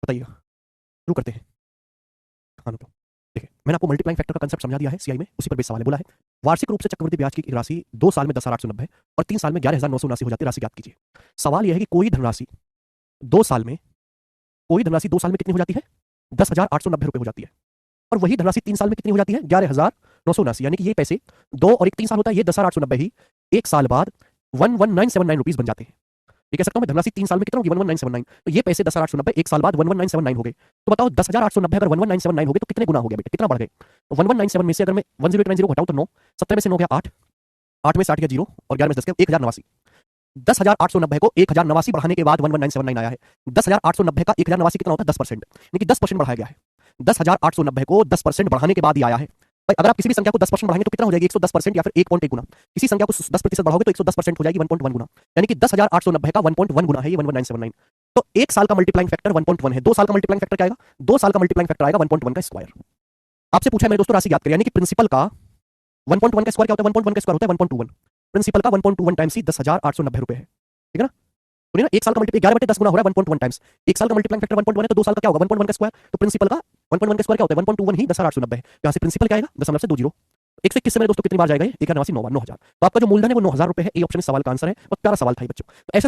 बताइए, शुरू करते हैं। हाँ तो देखिए, मैंने आपको मल्टीप्लाइंग फैक्टर का कंसेप्ट समझा दिया है सीआई में, उसी पर बेस सवाल है। बोला है वार्षिक रूप से चक्रवृद्धि ब्याज की राशि 2 साल में 10,890 और 3 साल में 11,979 हो जाती है। राशि ज्ञात कीजिए। सवाल यह है कि कोई धनराशि 2 साल में कितनी हो जाती है? 10,890 रुपए हो जाती है। और वही धनराशि 3 साल में कितनी हो जाती है? 11,979। यानी कि ये पैसे 2 और 1 3 साल होता है, ये 10,890 ही 1 साल बाद 11,979 रुपीस बन जाते हैं। ये कह सकता हूं मैं, धनराशि 3 साल में कितना होगी? 11,979। तो ये पैसे 10,890 1 साल बाद 11,979 हो गए। तो बताओ 10,890 अगर 11,979 हो गए तो कितने गुना हो गया बेटा? कितना बढ़ गए? 1197 में से अगर मैं 10890 घटाऊं तो 9, 17 में से 9 गया 8, 8 में 60 गया 0 और 11 में 10 गया 1089। 10,890 को 1089 बढ़ाने के बाद 11,979 आया है। 10,890 का 1089 कितना होता है? 10%। यानी कि 10% बढ़ाया गया है। 10,890 को 10% बढ़ाने के बाद ही आया है। भाई अगर आप किसी भी संख्या को 10% बढ़ाएंगे तो कितना हो जाएगी? 110% या फिर 1.1 गुना। किसी संख्या को 10% बढ़ाओगे तो 110% हो जाएगी 1.1 गुना। यानी कि 10,890 का 1.1 गुना है ये 11,979। तो 1 साल का मल्टीप्लाइंग फैक्टर 1.1 है। 2 साल का मल्टीप्लाइंग फैक्टर क्या आएगा? 2 साल का मल्टीप्लाइंग फैक्टर आएगा 1.1 का स्क्वायर। आपसे पूछा है मेरे दोस्तों राशि याद करें, यानी कि प्रिंसिपल का 1.1 का स्क्वायर क्या होता है? 1.1 का स्क्वायर होता है 1.21। प्रिंसिपल का 1.21 टाइम्स ही 10,890 रुपए है। ठीक है ना? सुनिए ना, 1 साल का मल्टीप्लाई 11/10 गुना हो रहा है 1.1 टाइम्स। 1 साल का मल्टीप्लाइंग फैक्टर 1.1 है तो 2 साल का क्या होगा? 1.1 का स्क्वायर। तो प्रिंसिपल का 1.1 का स्क्वायर क्या होता है? 1.21 ही 10,890 है। यहाँ से प्रिंसिपल क्या आएगा? दशमलव से 20। 121 से मेरे दोस्तों कितनी बार जाएगा ये? 1,89 9 बार, 9,000। तो आपका जो मूलधन है वो 9,000 रुपए है। ए ऑप्शन इस सवाल का आंसर है। और प्यारा सवाल था ये बच्चों। तो ऐसे